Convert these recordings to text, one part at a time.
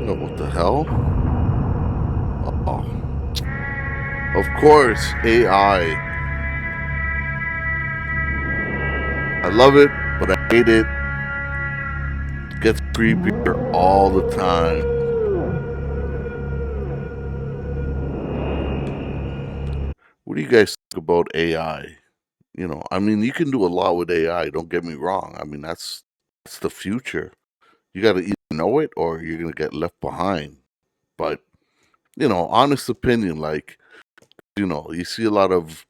Oh, what the hell? Oh, of course, AI. I love it, but I hate it. It gets creepier all the time. What do you guys think about AI? I mean, you can do a lot with AI. Don't get me wrong. I mean, that's the future. You got to either know it or you're gonna get left behind. But honest opinion, like you see a lot of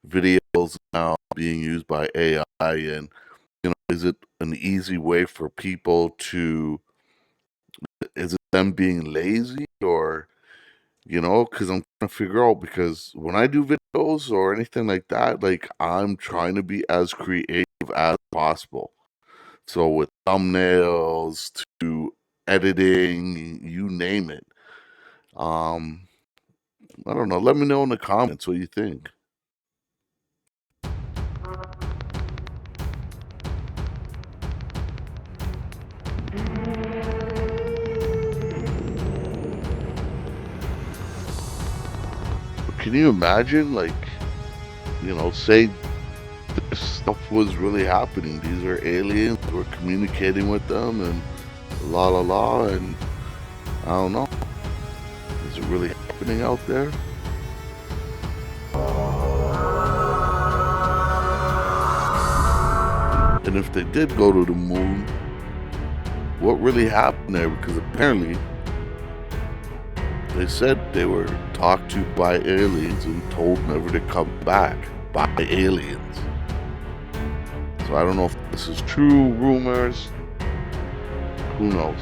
videos now being used by AI, and is it an easy way for people to? Is it them being lazy or? Because I'm trying to figure out, because when I do videos or anything like that, like I'm trying to be as creative as possible. So with thumbnails to editing, you name it. Um, I don't know. Let me know in the comments what you think. Can you imagine, like, say this stuff was really happening. These are aliens. We're communicating with them, and la la la, and I don't know. Is it really happening out there? And if they did go to the moon, what really happened there? Because apparently they said they were talked to by aliens and told never to come back by aliens. So I don't know if this is true, rumors, who knows?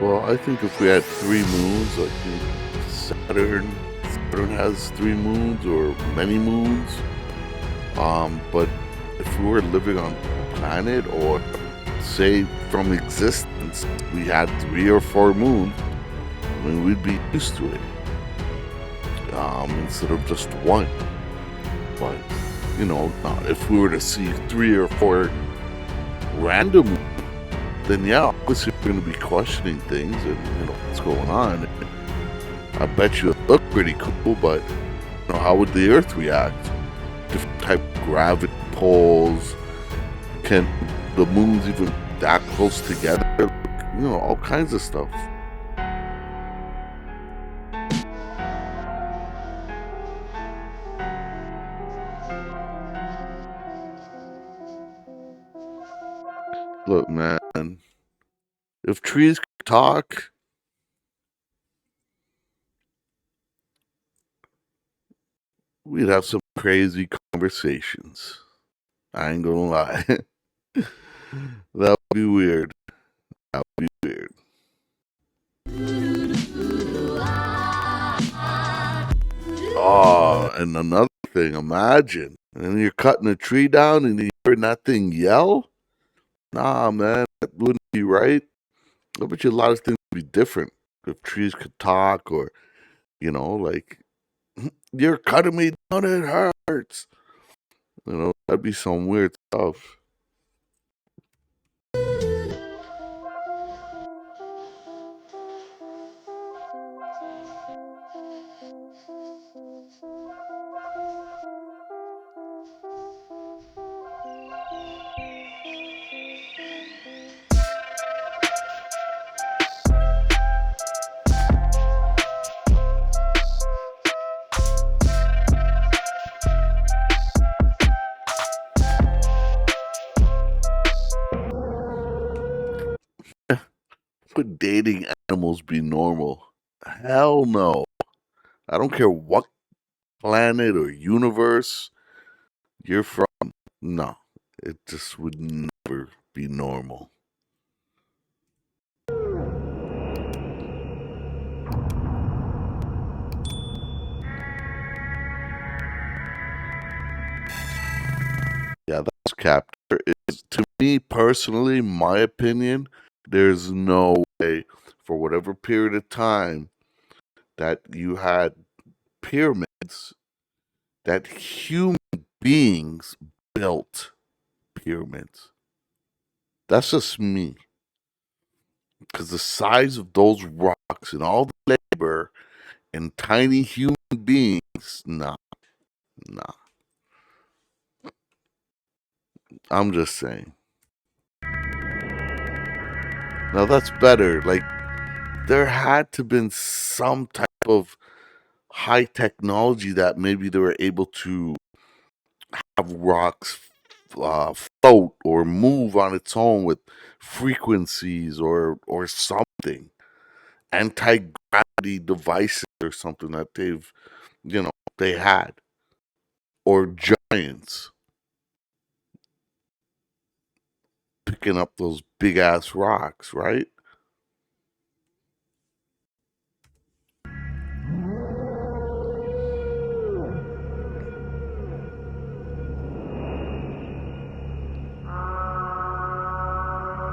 Well, I think if we had three moons, I think Saturn has three moons or many moons. But if we were living on a planet, or say from existence, we had three or four moons, I mean, we'd be used to it. Instead of just one. But if we were to see three or four random, then yeah, obviously we're going to be questioning things and what's going on. I bet you it looked pretty cool, but how would the Earth react? Different type of gravity pulls. Can the moons even that close together? All kinds of stuff. Look, man, if trees could talk, we'd have some crazy conversations. I ain't gonna lie. That would be weird. That would be weird. Oh, and another thing, imagine. And then you're cutting a tree down and you hear that thing yell? Nah, man, that wouldn't be right. I bet you a lot of things would be different if trees could talk, or, like, you're cutting me down, it hurts. That'd be some weird stuff. Would dating animals be normal? Hell no. I don't care what planet or universe you're from. No, it just would never be normal. Yeah, that's capture. Is to me personally, my opinion, there's no way for whatever period of time that you had pyramids that human beings built pyramids. That's just me. Because the size of those rocks and all the labor and tiny human beings, nah, nah. I'm just saying. Now that's better. Like, there had to been some type of high technology that maybe they were able to have rocks float or move on its own with frequencies or something, anti-gravity devices or something that they had, or giants picking up those big ass rocks, right?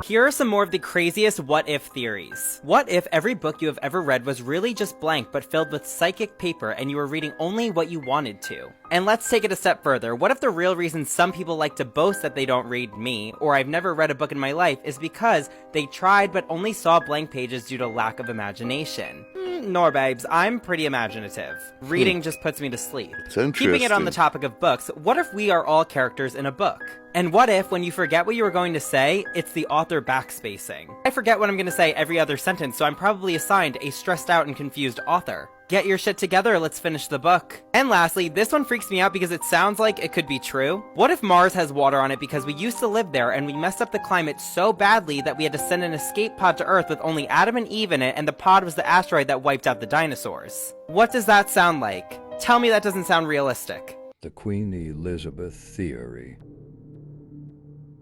Here are some more of the craziest what-if theories. What if every book you have ever read was really just blank but filled with psychic paper and you were reading only what you wanted to? And let's take it a step further. What if the real reason some people like to boast that they don't read me, or I've never read a book in my life, is because they tried but only saw blank pages due to lack of imagination? Nor babes, I'm pretty imaginative. Reading just puts me to sleep. It's Keeping it on the interesting. topic of books, what if we are all characters in a book? And what if, when you forget what you were going to say, it's the author backspacing? I forget what I'm going to say every other sentence, so I'm probably assigned a stressed out and confused author. Get your shit together, let's finish the book. And lastly, this one freaks me out because it sounds like it could be true. What if Mars has water on it because we used to live there and we messed up the climate so badly that we had to send an escape pod to Earth with only Adam and Eve in it, and the pod was the asteroid that wiped out the dinosaurs? What does that sound like? Tell me that doesn't sound realistic. The Queen Elizabeth theory.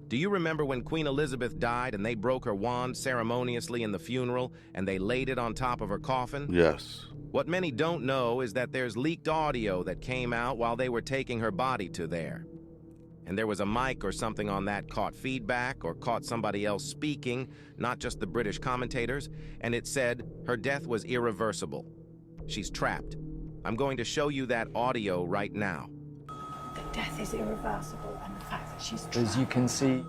Do you remember when Queen Elizabeth died and they broke her wand ceremoniously in the funeral and they laid it on top of her coffin? Yes. What many don't know is that there's leaked audio that came out while they were taking her body to there. And there was a mic or something on that caught feedback or caught somebody else speaking, not just the British commentators, and it said her death was irreversible. She's trapped. I'm going to show you that audio right now. The death is irreversible, and the fact that she's trapped. As you can see,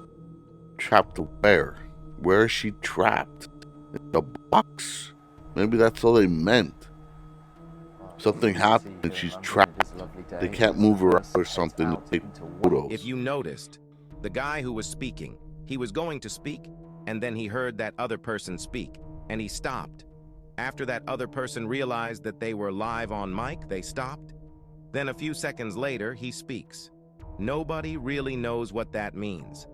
Trapped where? Where is she trapped? In the box? Maybe that's all they meant. Something happened and she's trapped. They can't move her up or something to take photos. If you noticed, the guy who was speaking, he was going to speak, and then he heard that other person speak, and he stopped. After that other person realized that they were live on mic, they stopped. Then a few seconds later, he speaks. Nobody really knows what that means.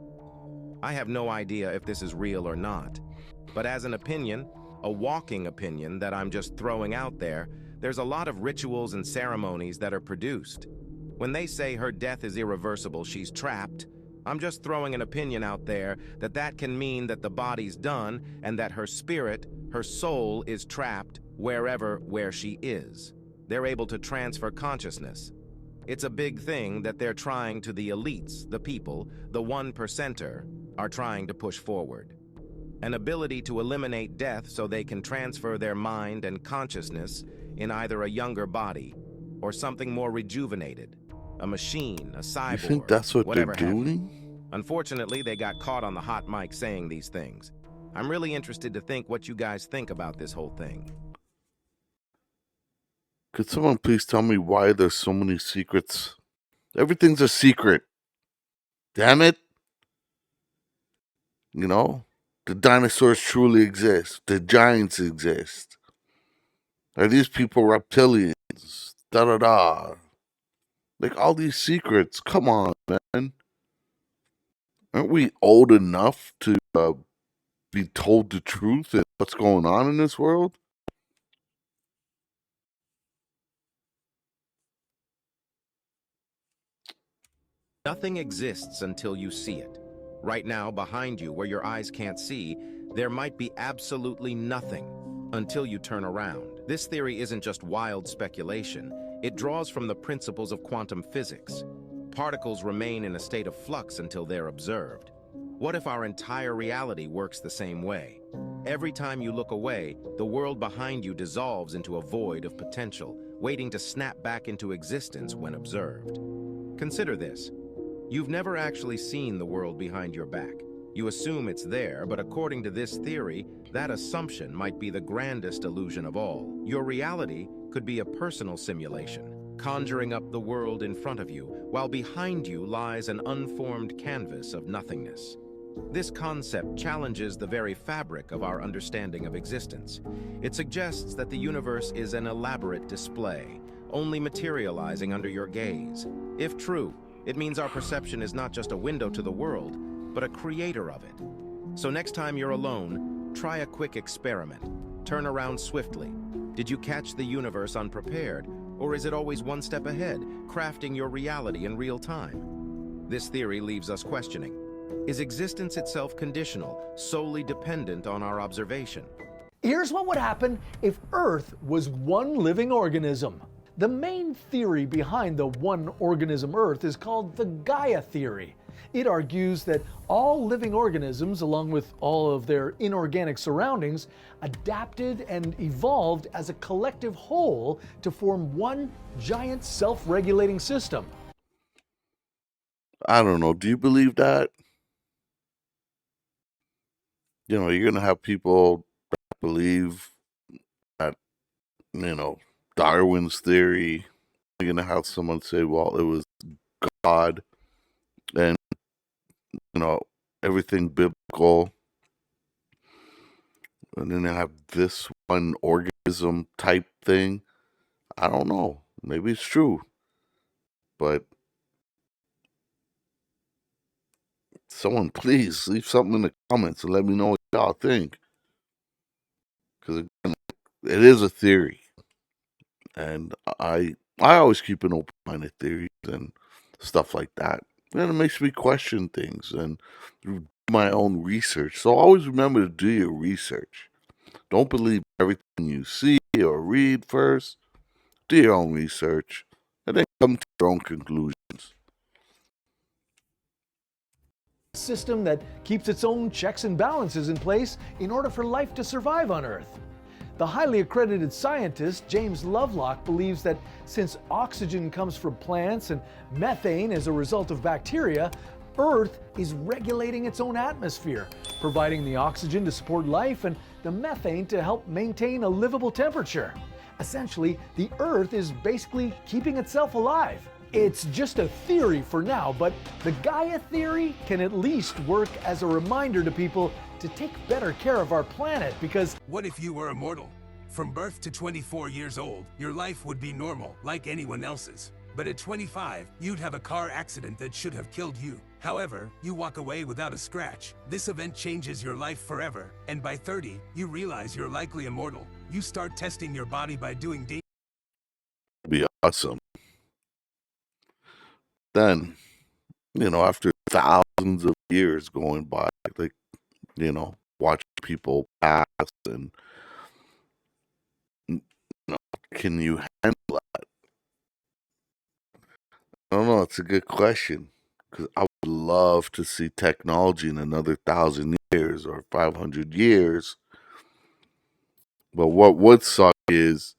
I have no idea if this is real or not, but as an opinion, a walking opinion that I'm just throwing out there, there's a lot of rituals and ceremonies that are produced. When they say her death is irreversible, she's trapped, I'm just throwing an opinion out there that can mean that the body's done and that her spirit, her soul is trapped where she is. They're able to transfer consciousness. It's a big thing that they're trying to the elites, the people, the 1%er, are trying to push forward. An ability to eliminate death so they can transfer their mind and consciousness in either a younger body or something more rejuvenated, a machine, a cyborg, You think that's what they're whatever have you. doing? Unfortunately, they got caught on the hot mic saying these things. I'm really interested to think what you guys think about this whole thing. Could someone please tell me why there's so many secrets? Everything's a secret. Damn it. You know? The dinosaurs truly exist. The giants exist. Are these people reptilians? Da da da. Like all these secrets. Come on, man. Aren't we old enough to be told the truth and what's going on in this world? Nothing exists until you see it. Right now, behind you, where your eyes can't see, there might be absolutely nothing until you turn around. This theory isn't just wild speculation. It draws from the principles of quantum physics. Particles remain in a state of flux until they're observed. What if our entire reality works the same way? Every time you look away, the world behind you dissolves into a void of potential, waiting to snap back into existence when observed. Consider this. You've never actually seen the world behind your back. You assume it's there, but according to this theory, that assumption might be the grandest illusion of all. Your reality could be a personal simulation, conjuring up the world in front of you, while behind you lies an unformed canvas of nothingness. This concept challenges the very fabric of our understanding of existence. It suggests that the universe is an elaborate display, only materializing under your gaze. If true, it means our perception is not just a window to the world, but a creator of it. So next time you're alone, try a quick experiment. Turn around swiftly. Did you catch the universe unprepared, or is it always one step ahead, crafting your reality in real time? This theory leaves us questioning. Is existence itself conditional, solely dependent on our observation? Here's what would happen if Earth was one living organism. The main theory behind the one organism Earth is called the Gaia theory. It argues that all living organisms, along with all of their inorganic surroundings, adapted and evolved as a collective whole to form one giant self-regulating system. I don't know. Do you believe that? You know, you're going to have people that believe that, Darwin's theory. You're going to have someone say, well, it was God and, everything biblical. And then they have this one organism type thing. I don't know. Maybe it's true. But someone please leave something in the comments and let me know what y'all think. Because again, it is a theory. And I always keep an open-minded theories and stuff like that. And it makes me question things and do my own research. So always remember to do your research. Don't believe everything you see or read first. Do your own research and then come to your own conclusions. System that keeps its own checks and balances in place in order for life to survive on Earth. The highly accredited scientist James Lovelock believes that since oxygen comes from plants and methane as a result of bacteria, Earth is regulating its own atmosphere, providing the oxygen to support life and the methane to help maintain a livable temperature. Essentially, the Earth is basically keeping itself alive. It's just a theory for now, but the Gaia theory can at least work as a reminder to people to take better care of our planet because... What if you were immortal? From birth to 24 years old, your life would be normal, like anyone else's. But at 25, you'd have a car accident that should have killed you. However, you walk away without a scratch. This event changes your life forever, and by 30, you realize you're likely immortal. You start testing your body by doing Be awesome. Then, after thousands of years going by, watching people pass and, can you handle that? I don't know. It's a good question because I would love to see technology in another 1,000 years or 500 years. But what would suck is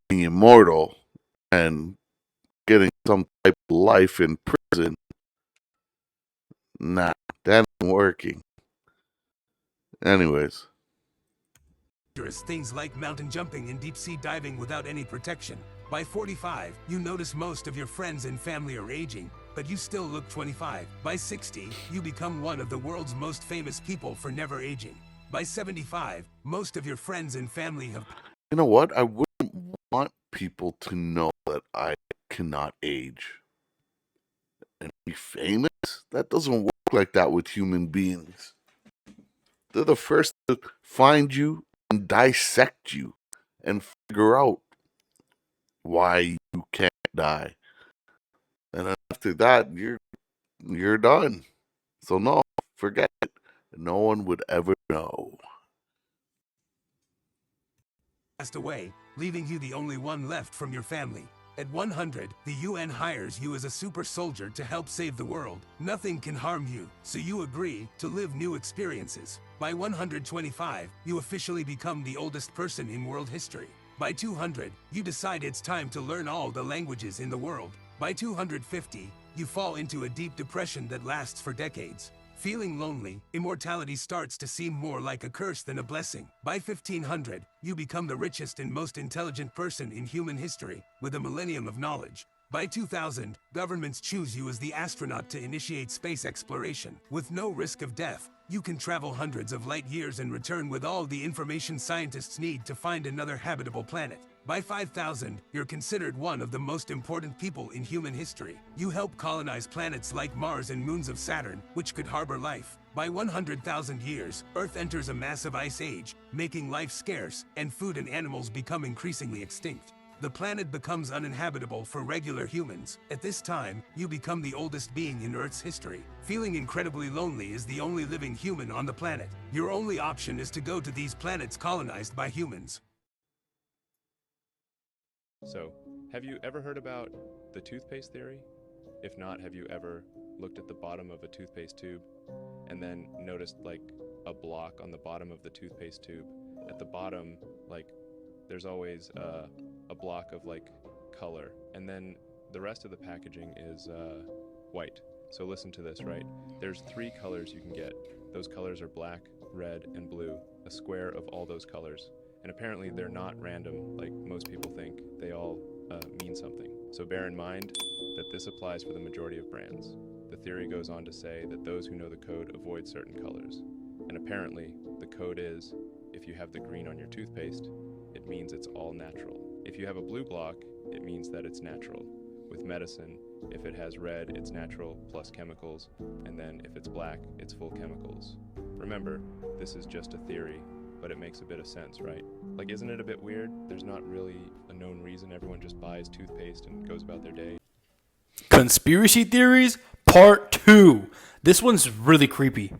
being immortal and getting some type of life in prison. Nah, that ain't working. Anyways. things like mountain jumping and deep sea diving without any protection. By 45, you notice most of your friends and family are aging, but you still look 25. By 60, you become one of the world's most famous people for never aging. By 75, most of your friends and family have... You know what? I wouldn't want people to know that I cannot age and be famous. That doesn't work like that with human beings. They're the first to find you and dissect you and figure out why you can't die. And then after that, you're done. So no, forget it. No one would ever know. Passed away, leaving you the only one left from your family. At 100, the UN hires you as a super soldier to help save the world. Nothing can harm you, so you agree to live new experiences. By 125, you officially become the oldest person in world history. By 200, you decide it's time to learn all the languages in the world. By 250, you fall into a deep depression that lasts for decades. Feeling lonely, immortality starts to seem more like a curse than a blessing. By 1500, you become the richest and most intelligent person in human history, with a millennium of knowledge. By 2000, governments choose you as the astronaut to initiate space exploration. With no risk of death, you can travel hundreds of light years and return with all the information scientists need to find another habitable planet. By 5000, you're considered one of the most important people in human history. You help colonize planets like Mars and moons of Saturn, which could harbor life. By 100,000 years, Earth enters a massive ice age, making life scarce, and food and animals become increasingly extinct. The planet becomes uninhabitable for regular humans. At this time, you become the oldest being in Earth's history. Feeling incredibly lonely is the only living human on the planet. Your only option is to go to these planets colonized by humans. So, have you ever heard about the toothpaste theory? If not, have you ever looked at the bottom of a toothpaste tube and then noticed like a block on the bottom of the toothpaste tube? At the bottom, like, there's always a block of like color, and then the rest of the packaging is white. So listen to this, right? There's 3 colors you can get. Those colors are black, red, and blue, a square of all those colors. And apparently they're not random like most people think. They all mean something. So bear in mind that this applies for the majority of brands. The theory goes on to say that those who know the code avoid certain colors. And apparently the code is, if you have the green on your toothpaste, it means it's all natural. If you have a blue block, it means that it's natural. With medicine, if it has red, it's natural plus chemicals, and then if it's black, it's full chemicals. Remember, this is just a theory, but it makes a bit of sense, right? Like, isn't it a bit weird? There's not really a known reason. Everyone just buys toothpaste and goes about their day. Conspiracy theories, part 2. This one's really creepy.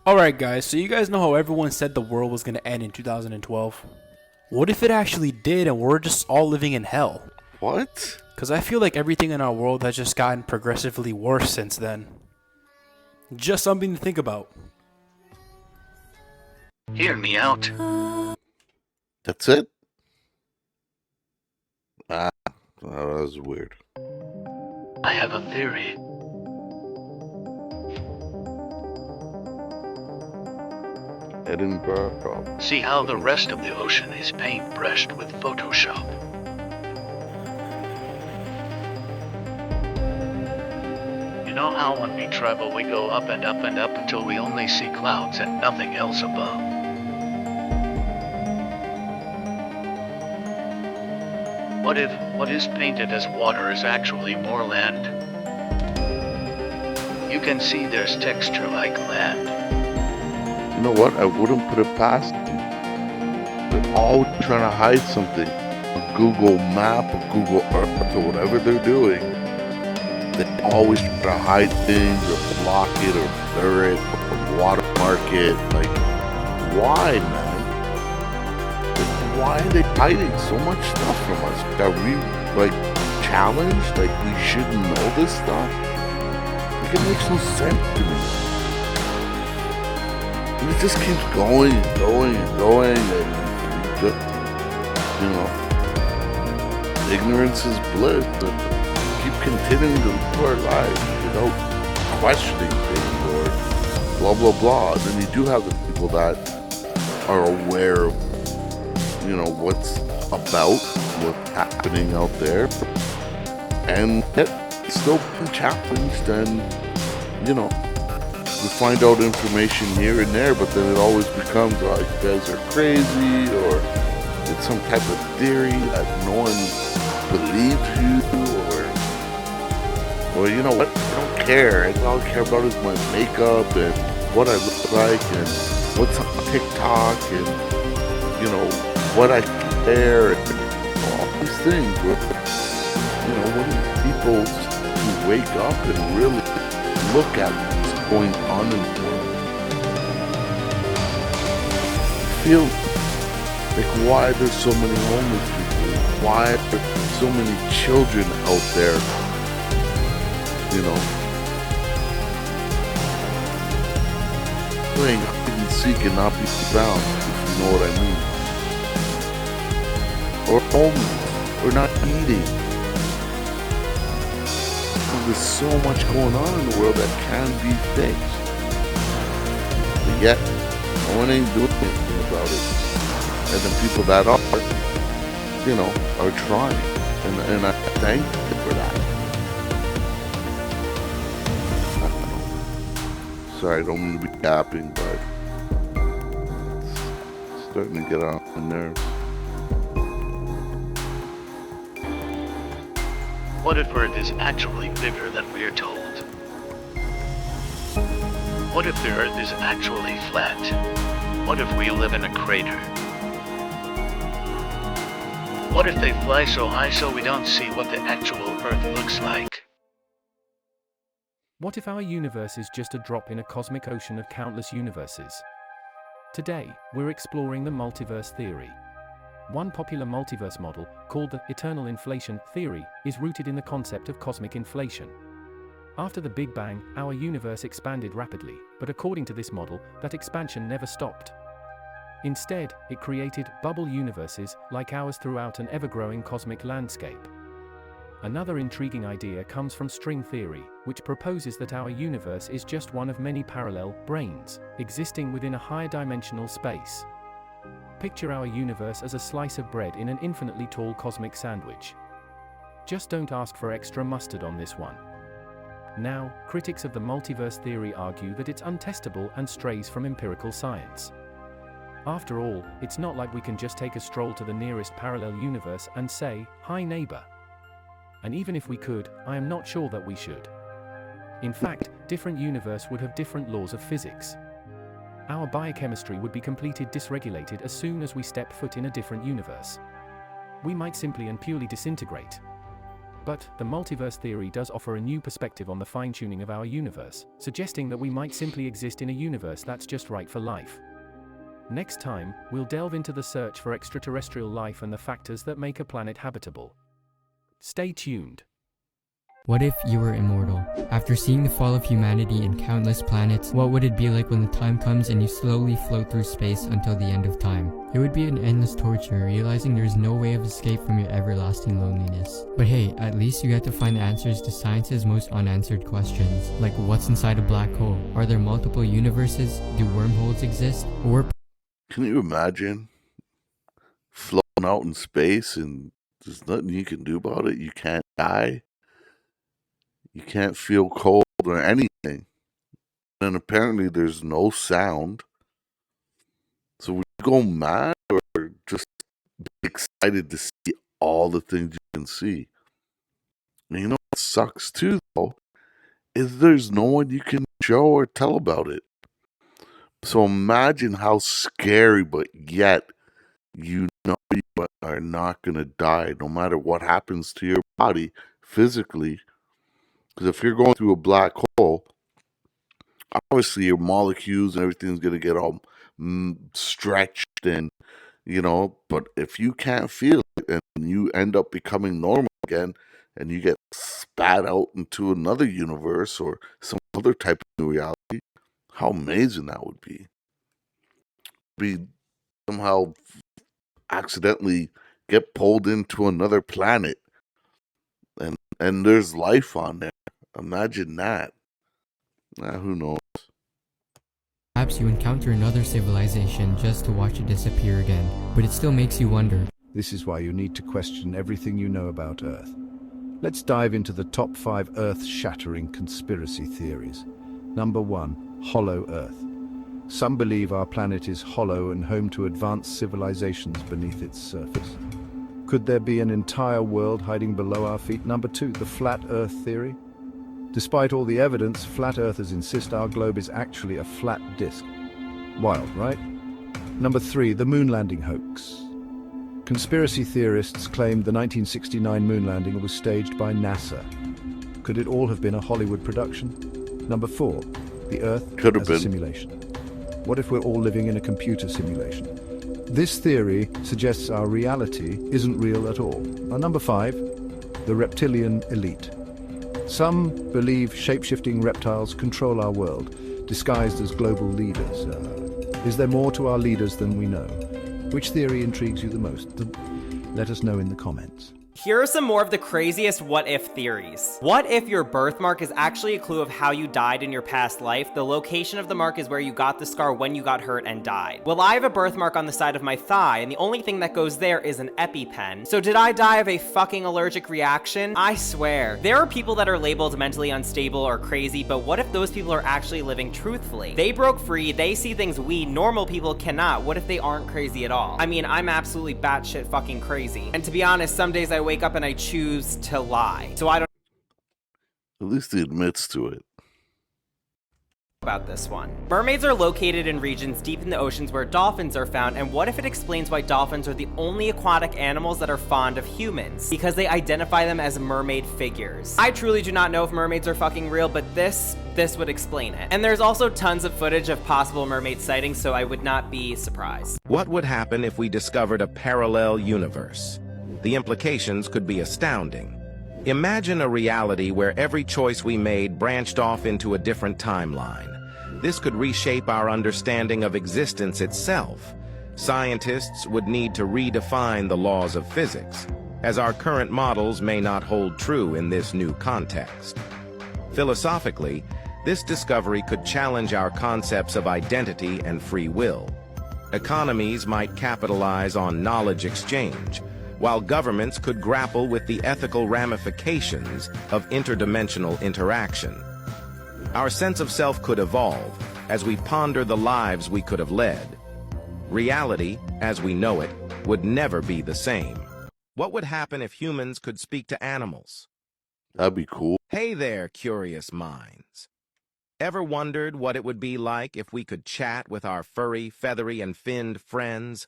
Alright guys, so you guys know how everyone said the world was going to end in 2012? What if it actually did and we're just all living in hell? What? Because I feel like everything in our world has just gotten progressively worse since then. Just something to think about. Hear me out. That's it? That was weird. I have a theory. Edinburgh. See how the rest of the ocean is paintbrushed with Photoshop. You know how when we travel we go up and up and up until we only see clouds and nothing else above? What if what is painted as water is actually more land? You can see there's texture like land. You know what? I wouldn't put it past them. They're all trying to hide something. A Google Map or Google Earth or whatever they're doing. They always try to hide things or block it or blur it or watermark it. Like, why, man? Like, why are they hiding so much stuff from us? Are we, like, challenged? Like, we should know this stuff? Like, it makes no sense to me. And it just keeps going and going and going, and just, you know, ignorance is bliss, but keep continuing to live our lives without questioning things or blah blah blah. And then you do have the people that are aware of, you know, what's happening out there, and yet still being challenged, and you know, we find out information here and there, but then it always becomes, oh, you guys are crazy, or it's some type of theory that no one believes you, or you know what, I don't care. All I care about is my makeup and what I look like and what's on TikTok and, you know, what I can wear and all these things. when people wake up and really look at what's going on in the world, feel like why there's so many homeless people, why are there so many children out there, playing hide and seek and not be found, if you know what I mean. Or homeless, or not eating. There's so much going on in the world that can be fixed. But yet, no one ain't doing anything about it. And the people that are trying. And I thank them for that. Sorry, I don't mean to be yapping, but it's starting to get on my nerves. What if Earth is actually bigger than we're told? What if the Earth is actually flat? What if we live in a crater? What if they fly so high so we don't see what the actual Earth looks like? What if our universe is just a drop in a cosmic ocean of countless universes? Today, we're exploring the multiverse theory. One popular multiverse model, called the eternal inflation theory, is rooted in the concept of cosmic inflation. After the Big Bang, our universe expanded rapidly, but according to this model, that expansion never stopped. Instead, it created bubble universes like ours throughout an ever-growing cosmic landscape. Another intriguing idea comes from string theory, which proposes that our universe is just one of many parallel branes existing within a higher dimensional space. Picture our universe as a slice of bread in an infinitely tall cosmic sandwich. Just don't ask for extra mustard on this one. Now, critics of the multiverse theory argue that it's untestable and strays from empirical science. After all, it's not like we can just take a stroll to the nearest parallel universe and say, "Hi neighbor." And even if we could, I am not sure that we should. In fact, different universes would have different laws of physics. Our biochemistry would be completely dysregulated as soon as we step foot in a different universe. We might simply and purely disintegrate. But the multiverse theory does offer a new perspective on the fine-tuning of our universe, suggesting that we might simply exist in a universe that's just right for life. Next time, we'll delve into the search for extraterrestrial life and the factors that make a planet habitable. Stay tuned. What if you were immortal? After seeing the fall of humanity in countless planets, what would it be like when the time comes and you slowly float through space until the end of time? It would be an endless torture, realizing there is no way of escape from your everlasting loneliness. But hey, at least you get to find answers to science's most unanswered questions, like what's inside a black hole? Are there multiple universes? Do wormholes exist? Or Can you imagine floating out in space and there's nothing you can do about it? You can't die. You can't feel cold or anything. And apparently there's no sound. So would you go mad or just be excited to see all the things you can see? And you know what sucks too, though, is there's no one you can show or tell about it. So imagine how scary, but yet you know you are not going to die no matter what happens to your body physically. Because if you're going through a black hole, obviously your molecules and everything's going to get all stretched and, but if you can't feel it and you end up becoming normal again and you get spat out into another universe or some other type of new reality, how amazing that would be. Be somehow accidentally get pulled into another planet and there's life on there. Imagine that. Who knows? perhaps you encounter another civilization just to watch it disappear again, but it still makes you wonder. This is why you need to question everything you know about Earth. Let's dive into the top 5 Earth-shattering conspiracy theories. Number 1. Hollow Earth. Some believe our planet is hollow and home to advanced civilizations beneath its surface. Could there be an entire world hiding below our feet? Number 2. The Flat Earth theory. Despite all the evidence, flat earthers insist our globe is actually a flat disk. Wild, right? Number 3. The moon landing hoax. Conspiracy theorists claimed the 1969 moon landing was staged by NASA. Could it all have been a Hollywood production? Number 4, the Earth Could have as a been. simulation. What if we're all living in a computer simulation? This theory suggests our reality isn't real at all. And number 5, the reptilian elite. Some believe shape-shifting reptiles control our world, disguised as global leaders. Is there more to our leaders than we know? Which theory intrigues you the most? Let us know in the comments. Here are some more of the craziest what-if theories. What if your birthmark is actually a clue of how you died in your past life? The location of the mark is where you got the scar when you got hurt and died. Well, I have a birthmark on the side of my thigh, and the only thing that goes there is an EpiPen. So did I die of a fucking allergic reaction? I swear. There are people that are labeled mentally unstable or crazy, but what if those people are actually living truthfully? They broke free, they see things we normal people cannot. What if they aren't crazy at all? I mean, I'm absolutely batshit fucking crazy. And to be honest, some days I wake up and I choose to lie. So I don't At least he admits to it. about this one. Mermaids are located in regions deep in the oceans where dolphins are found, and what if it explains why dolphins are the only aquatic animals that are fond of humans? Because they identify them as mermaid figures. I truly do not know if mermaids are fucking real, but this would explain it. And there's also tons of footage of possible mermaid sightings, so I would not be surprised. What would happen if we discovered a parallel universe? The implications could be astounding. Imagine a reality where every choice we made branched off into a different timeline. This could reshape our understanding of existence itself. Scientists would need to redefine the laws of physics, as our current models may not hold true in this new context. Philosophically, this discovery could challenge our concepts of identity and free will. Economies might capitalize on knowledge exchange, while governments could grapple with the ethical ramifications of interdimensional interaction. Our sense of self could evolve as we ponder the lives we could have led. Reality, as we know it, would never be the same. What would happen if humans could speak to animals? That'd be cool. Hey there, curious minds. Ever wondered what it would be like if we could chat with our furry, feathery, and finned friends?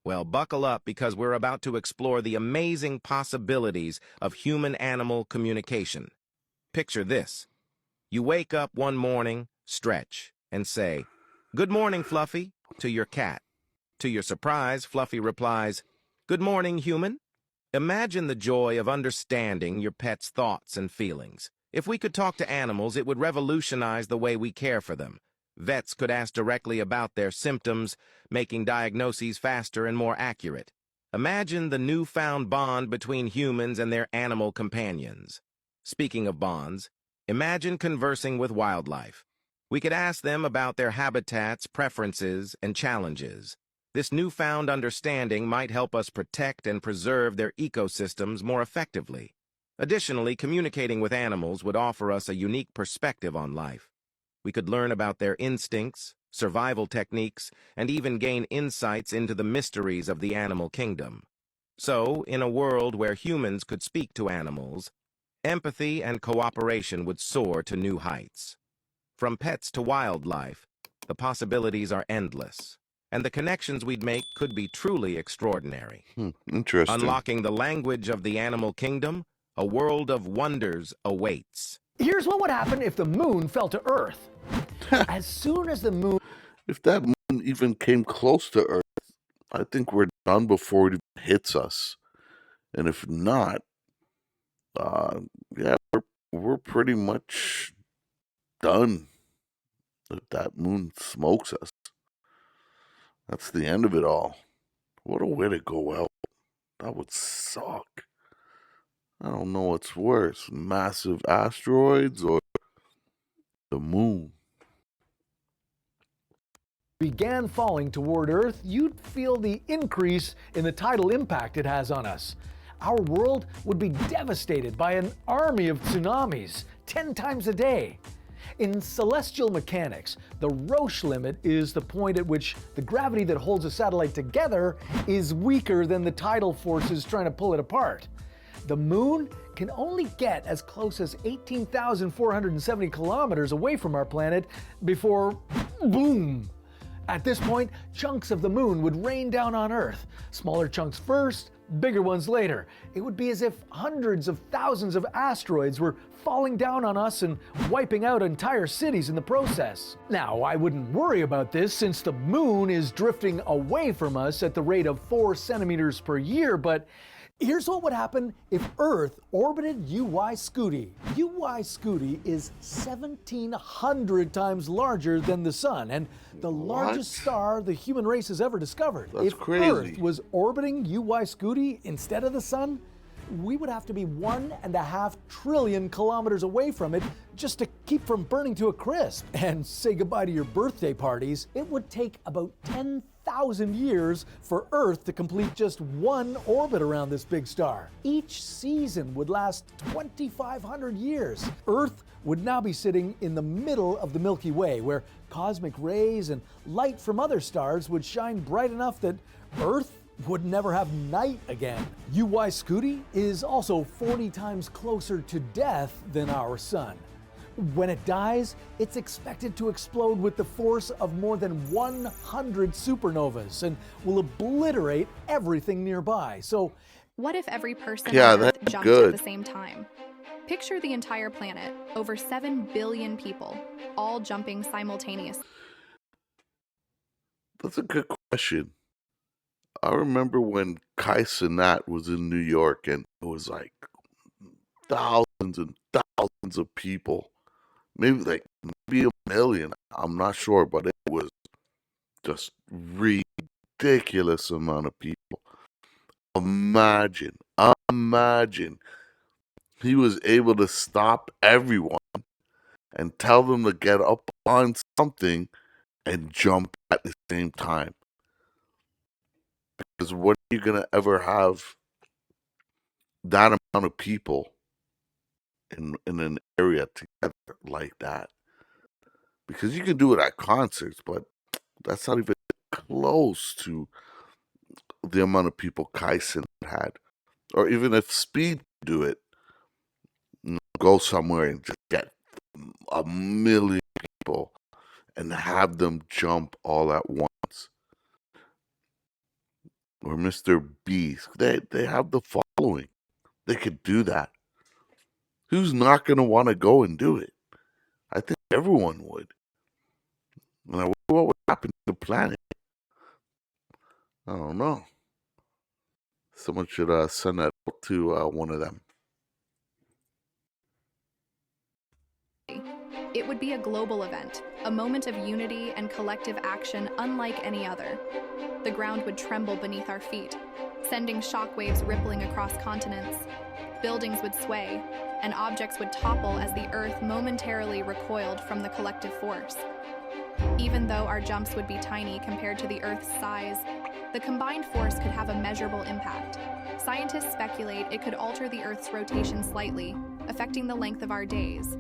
Well, buckle up because we're about to explore the amazing possibilities of human-animal communication. Picture this. You wake up one morning, stretch, and say, "Good morning, Fluffy," to your cat. To your surprise, Fluffy replies, "Good morning, human." Imagine the joy of understanding your pet's thoughts and feelings. If we could talk to animals, it would revolutionize the way we care for them. Vets could ask directly about their symptoms, making diagnoses faster and more accurate. Imagine the newfound bond between humans and their animal companions. Speaking of bonds, imagine conversing with wildlife. We could ask them about their habitats, preferences, and challenges. This newfound understanding might help us protect and preserve their ecosystems more effectively. Additionally, communicating with animals would offer us a unique perspective on life. We could learn about their instincts, survival techniques, and even gain insights into the mysteries of the animal kingdom. So, in a world where humans could speak to animals, empathy and cooperation would soar to new heights. From pets to wildlife, the possibilities are endless, and the connections we'd make could be truly extraordinary. Interesting. Unlocking the language of the animal kingdom, a world of wonders awaits. Here's what would happen if the moon fell to Earth. As soon as the moon... If that moon even came close to Earth, I think we're done before it even hits us. And if not, yeah, we're pretty much done. If that moon smokes us, that's the end of it all. What a way to go out. That would suck. I don't know what's worse, massive asteroids or the moon. began falling toward Earth, you'd feel the increase in the tidal impact it has on us. Our world would be devastated by an army of tsunamis 10 times a day. In celestial mechanics, the Roche limit is the point at which the gravity that holds a satellite together is weaker than the tidal forces trying to pull it apart. The moon can only get as close as 18,470 kilometers away from our planet before, boom, At this point, chunks of the moon would rain down on Earth. Smaller chunks first, bigger ones later. It would be as if hundreds of thousands of asteroids were falling down on us and wiping out entire cities in the process. Now, I wouldn't worry about this since the moon is drifting away from us at the rate of 4 centimeters per year, but here's what would happen if Earth orbited UY Scuti. UY Scuti is 1,700 times larger than the Sun and the largest star the human race has ever discovered. That's if crazy. Earth was orbiting UY Scuti instead of the Sun, we would have to be 1.5 trillion kilometers away from it just to keep from burning to a crisp. And say goodbye to your birthday parties. It would take about 10,000 years for Earth to complete just one orbit around this big star. Each season would last 2,500 years. Earth would now be sitting in the middle of the Milky Way, where cosmic rays and light from other stars would shine bright enough that Earth would never have night again. UY Scuti is also 40 times closer to death than our Sun. When it dies, it's expected to explode with the force of more than 100 supernovas and will obliterate everything nearby. So, what if every person Yeah, on Earth that's jumped good. at the same time? Picture the entire planet, over 7 billion people, all jumping simultaneously. That's a good question. I remember when Kai Cenat was in New York and it was like thousands and thousands of people. Maybe a million. I'm not sure, but it was just ridiculous amount of people. Imagine he was able to stop everyone and tell them to get up on something and jump at the same time. Because when are you going to ever have that amount of people in an area together like that? Because you can do it at concerts, but that's not even close to the amount of people Kai Cenat had. Or even if Speed could do it, go somewhere and just get 1 million people and have them jump all at once. Or Mr. Beast. They have the following. They could do that. Who's not going to want to go and do it? I think everyone would. And I wonder what would happen to the planet. I don't know. Someone should send that out to one of them. It would be a global event, a moment of unity and collective action unlike any other. The ground would tremble beneath our feet, sending shockwaves rippling across continents. Buildings would sway, and objects would topple as the Earth momentarily recoiled from the collective force. Even though our jumps would be tiny compared to the Earth's size, the combined force could have a measurable impact. Scientists speculate it could alter the Earth's rotation slightly, affecting the length of our days.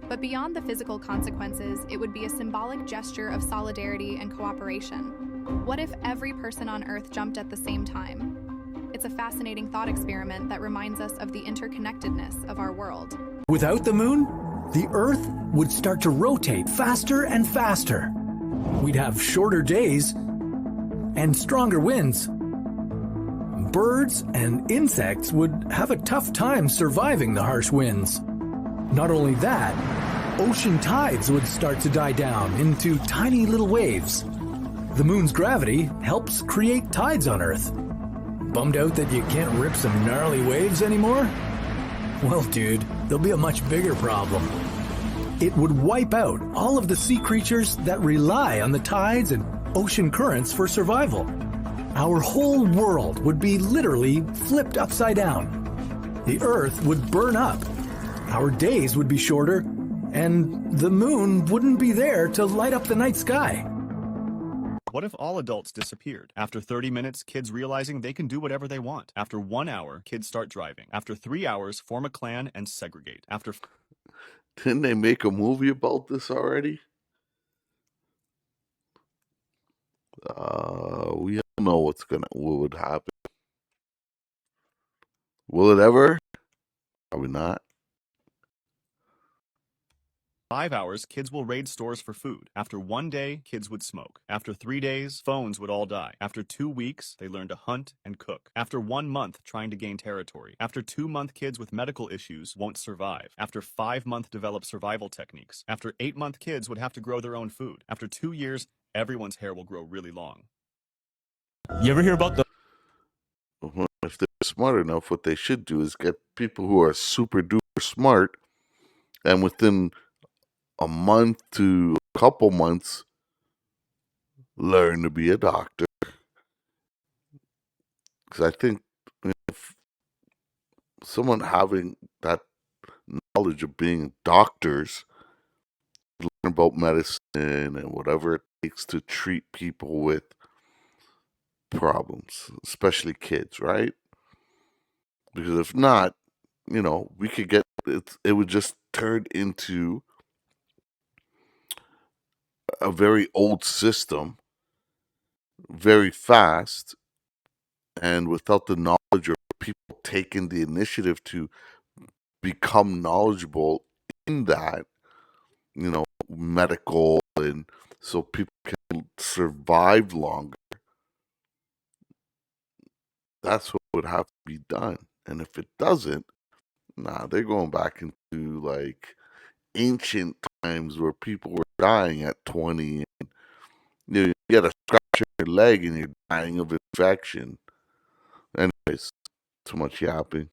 But beyond the physical consequences, it would be a symbolic gesture of solidarity and cooperation. What if every person on Earth jumped at the same time? It's a fascinating thought experiment that reminds us of the interconnectedness of our world. without the moon, the Earth would start to rotate faster and faster. We'd have shorter days and stronger winds. Birds and insects would have a tough time surviving the harsh winds. Not only that, ocean tides would start to die down into tiny little waves. The moon's gravity helps create tides on Earth. Bummed out that you can't rip some gnarly waves anymore? Well, dude, there'll be a much bigger problem. It would wipe out all of the sea creatures that rely on the tides and ocean currents for survival. Our whole world would be literally flipped upside down. The Earth would burn up. Our days would be shorter, and the moon wouldn't be there to light up the night sky. What if all adults disappeared? After 30 minutes, kids realizing they can do whatever they want. After 1 hour, kids start driving. After 3 hours, form a clan and segregate. After... Didn't they make a movie about this already? We don't know what would happen. Will it ever? Probably not. 5 hours, kids will raid stores for food. After 1 day, kids would smoke. After 3 days, phones would all die. After 2 weeks, they learned to hunt and cook. After 1 month, trying to gain territory. After 2-month, kids with medical issues won't survive. After 5-month, develop survival techniques. After 8-month, kids would have to grow their own food. After 2 years, everyone's hair will grow really long. You ever hear about the Well, if they're smart enough, what they should do is get people who are super duper smart, and within a month to a couple months, learn to be a doctor. Because I think if someone having that knowledge of being doctors, learn about medicine and whatever it takes to treat people with problems, especially kids, right? Because if not, we could get it would just turn into a very old system very fast, and without the knowledge or people taking the initiative to become knowledgeable in that, medical, and so people can survive longer. That's what would have to be done. And if it doesn't, they're going back into like ancient times where people were dying at 20, and you get a scratch on your leg and you're dying of infection. Anyways, too much yapping.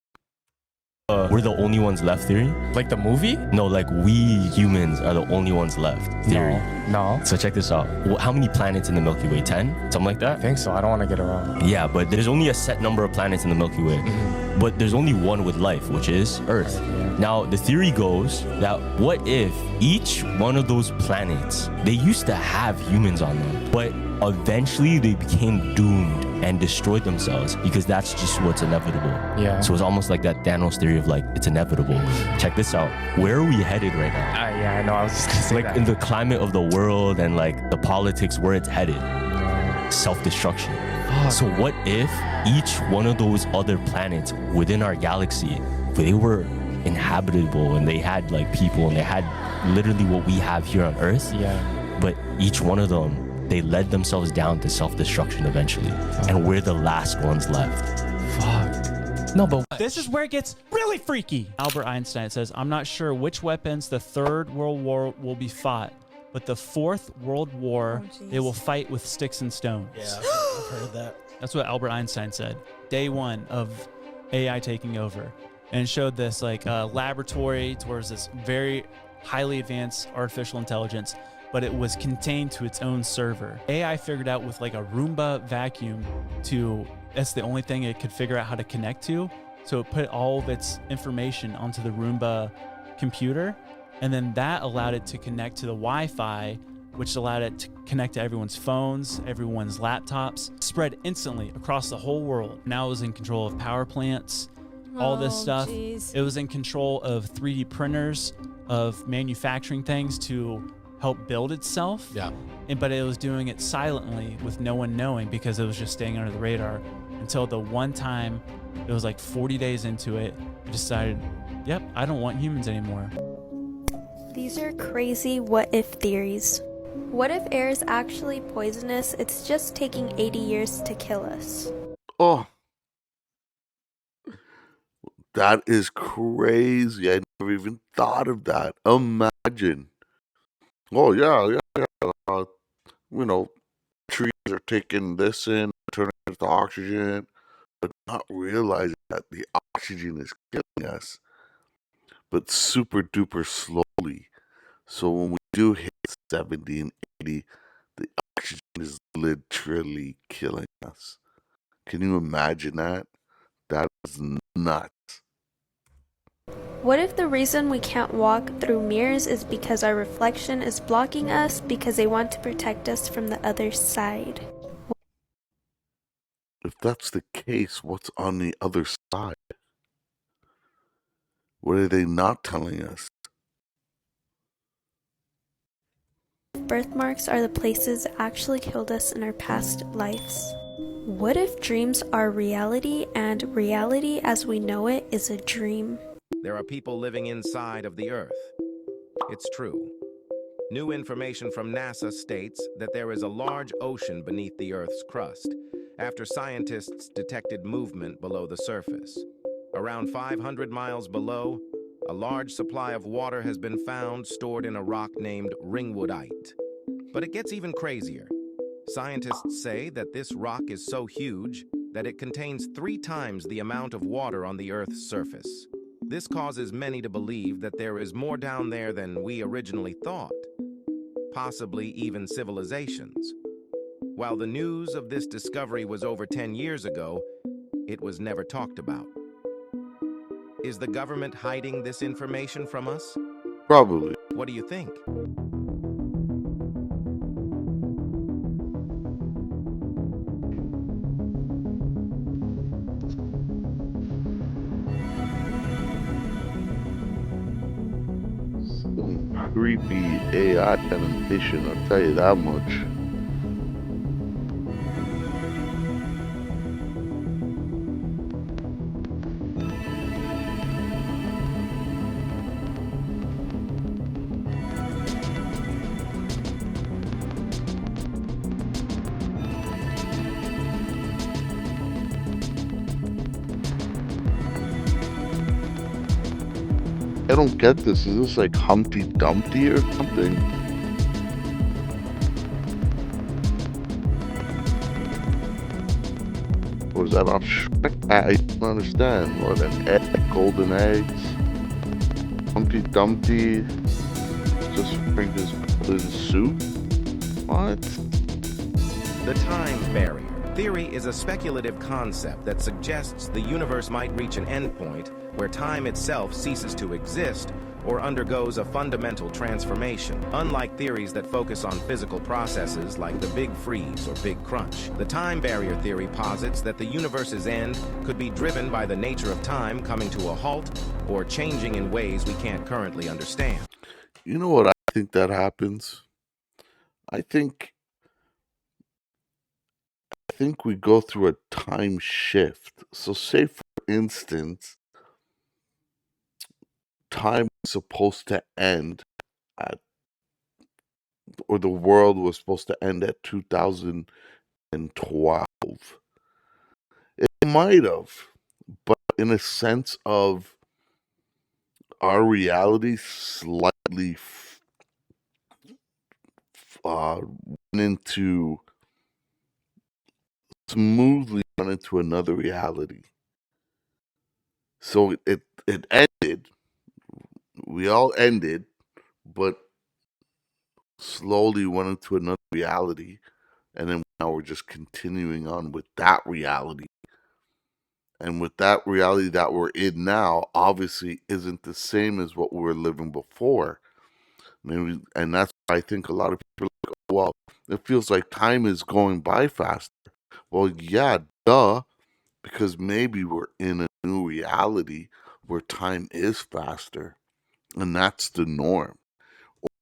we're the only ones left theory? Like the movie? No, like we humans are the only ones left theory. No. So check this out. How many planets in the Milky Way? 10? Something like that? I think so. I don't want to get it wrong. Yeah, but there's only a set number of planets in the Milky Way. But there's only one with life, which is Earth. Now, the theory goes that what if each one of those planets, they used to have humans on them, but eventually they became doomed and destroyed themselves because that's just what's inevitable. Yeah. So it's almost like that Thanos theory of like, it's inevitable. Check this out. Where are we headed right now? Yeah, I know. I was just gonna say like that. in the climate of the world and like the politics where it's headed. Self-destruction. So what if each one of those other planets within our galaxy, they were inhabitable and they had like people and they had literally what we have here on Earth? Yeah. But each one of them, they led themselves down to self-destruction eventually. And we're the last ones left. Fuck. No, but this is where it gets really freaky. Albert Einstein says, I'm not sure which weapons the Third World War will be fought, but the Fourth World War, they will fight with sticks and stones. Yeah, I've heard that. That's what Albert Einstein said. Day one of AI taking over. And it showed this like laboratory towards this very highly advanced artificial intelligence, but it was contained to its own server. AI figured out with like a Roomba vacuum that's the only thing it could figure out how to connect to. So it put all of its information onto the Roomba computer, and then that allowed it to connect to the Wi-Fi, which allowed it to connect to everyone's phones, everyone's laptops, spread instantly across the whole world. Now it was in control of power plants, all this stuff. Geez. It was in control of 3D printers, of manufacturing things to help build itself. Yeah. But it was doing it silently with no one knowing because it was just staying under the radar until the one time, it was like 40 days into it, it decided, yep, I don't want humans anymore. These are crazy what if theories. What if air is actually poisonous? It's just taking 80 years to kill us. Oh, that is crazy. I never even thought of that. Imagine. Oh, yeah. Trees are taking this in, turning it into oxygen, but not realizing that the oxygen is killing us, but super duper slowly. So when we do hit 70 and 80, the oxygen is literally killing us. Can you imagine that? That is nuts. What if the reason we can't walk through mirrors is because our reflection is blocking us because they want to protect us from the other side? If that's the case, what's on the other side? What are they not telling us? Birthmarks are the places that actually killed us in our past lives. What if dreams are reality and reality as we know it is a dream? There are people living inside of the Earth. it's true. New information from NASA states that there is a large ocean beneath the Earth's crust, after scientists detected movement below the surface. Around 500 miles below, a large supply of water has been found stored in a rock named ringwoodite. But it gets even crazier. Scientists say that this rock is so huge that it contains 3 times the amount of water on the Earth's surface. This causes many to believe that there is more down there than we originally thought, possibly even civilizations. While the news of this discovery was over 10 years ago, it was never talked about. Is the government hiding this information from us? Probably. What do you think? Creepy AI animation, I'll tell you that much. I don't get this. Is this like Humpty Dumpty or something? Or is that off Shrek? I don't understand. What, an egg? Golden eggs? Humpty Dumpty just bring his golden soup? What? The time barrier theory is a speculative concept that suggests the universe might reach an endpoint where time itself ceases to exist or undergoes a fundamental transformation. Unlike theories that focus on physical processes like the Big Freeze or Big Crunch, the time barrier theory posits that the universe's end could be driven by the nature of time coming to a halt or changing in ways we can't currently understand. You know what I think that happens? I think we go through a time shift. So say for instance, time was supposed to end at, or the world was supposed to end at 2012. It might have, but in a sense of our reality slightly smoothly went into another reality. So it ended. We all ended, but slowly went into another reality, and then now we're just continuing on with that reality. And with that reality that we're in now, obviously isn't the same as what we were living before. Maybe, and that's why I think a lot of people are like, oh, well, it feels like time is going by faster. Well, yeah, duh, because maybe we're in a new reality where time is faster, and that's the norm.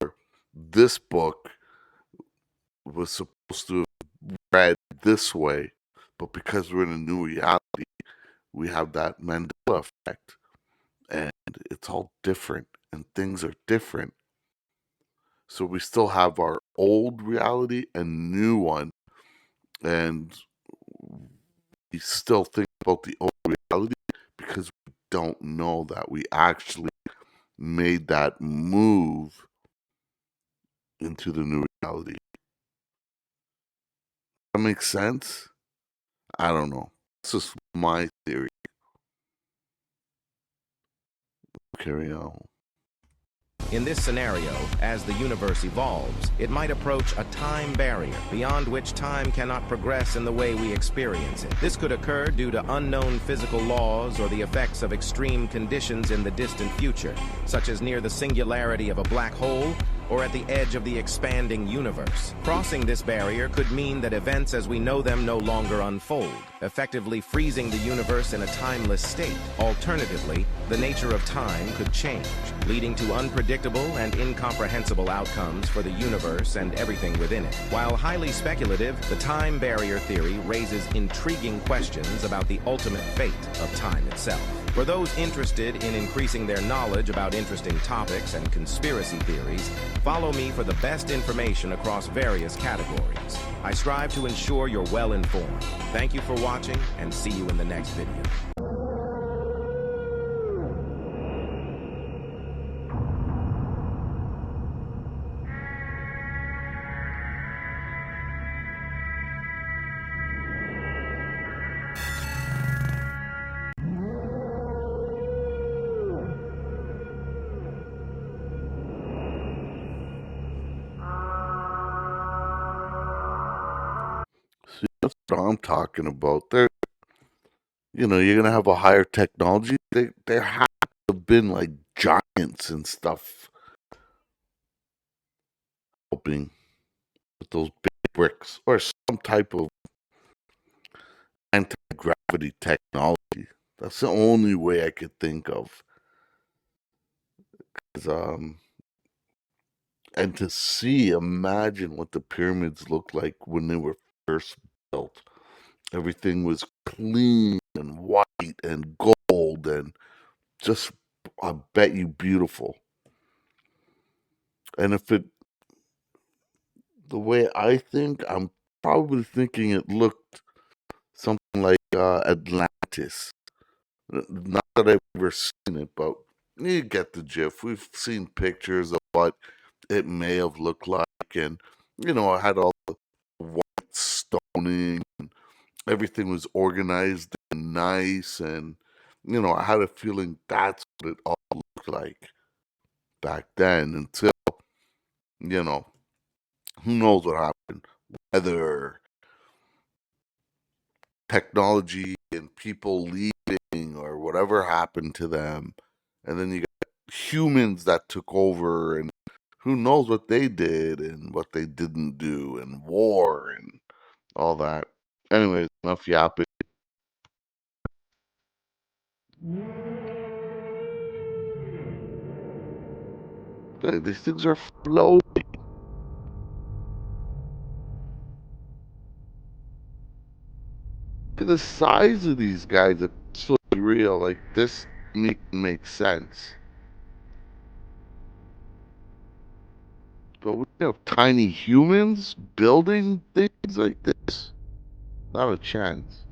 Or this book was supposed to have read this way, but because we're in a new reality, we have that Mandela effect, and it's all different, and things are different. So we still have our old reality and new one, and we still think about the old reality because we don't know that we actually made that move into the new reality. That makes sense? I don't know. It's just my theory. Carry on. In this scenario, as the universe evolves, it might approach a time barrier beyond which time cannot progress in the way we experience it. This could occur due to unknown physical laws or the effects of extreme conditions in the distant future, such as near the singularity of a black hole or at the edge of the expanding universe. Crossing this barrier could mean that events as we know them no longer unfold, effectively freezing the universe in a timeless state. Alternatively, the nature of time could change, leading to unpredictable and incomprehensible outcomes for the universe and everything within it. While highly speculative, the time barrier theory raises intriguing questions about the ultimate fate of time itself. For those interested in increasing their knowledge about interesting topics and conspiracy theories, follow me for the best information across various categories. I strive to ensure you're well informed. Thank you for watching, and see you in the next video. See, that's what I'm talking about. You're gonna have a higher technology. There have to have been like giants and stuff helping with those big bricks or some type of anti-gravity technology. That's the only way I could think of. 'Cause, and to imagine what the pyramids looked like when they were first built. Everything was clean and white and gold and just, I bet you, beautiful. And the way I think, I'm probably thinking it looked something like Atlantis. Not that I've ever seen it, but you get the gist. We've seen pictures of what it may have looked like, and I had all the white stoning, and everything was organized and nice, and I had a feeling that's what it all looked like back then. Until who knows what happened, whether technology and people leaving or whatever happened to them, and then you got humans that took over, and who knows what they did and what they didn't do, and war and all that. Anyways, enough yapping. Hey, these things are floating. Look at the size of these guys. It's so real. Like, this makes sense. But we have tiny humans building things like this. Not a chance.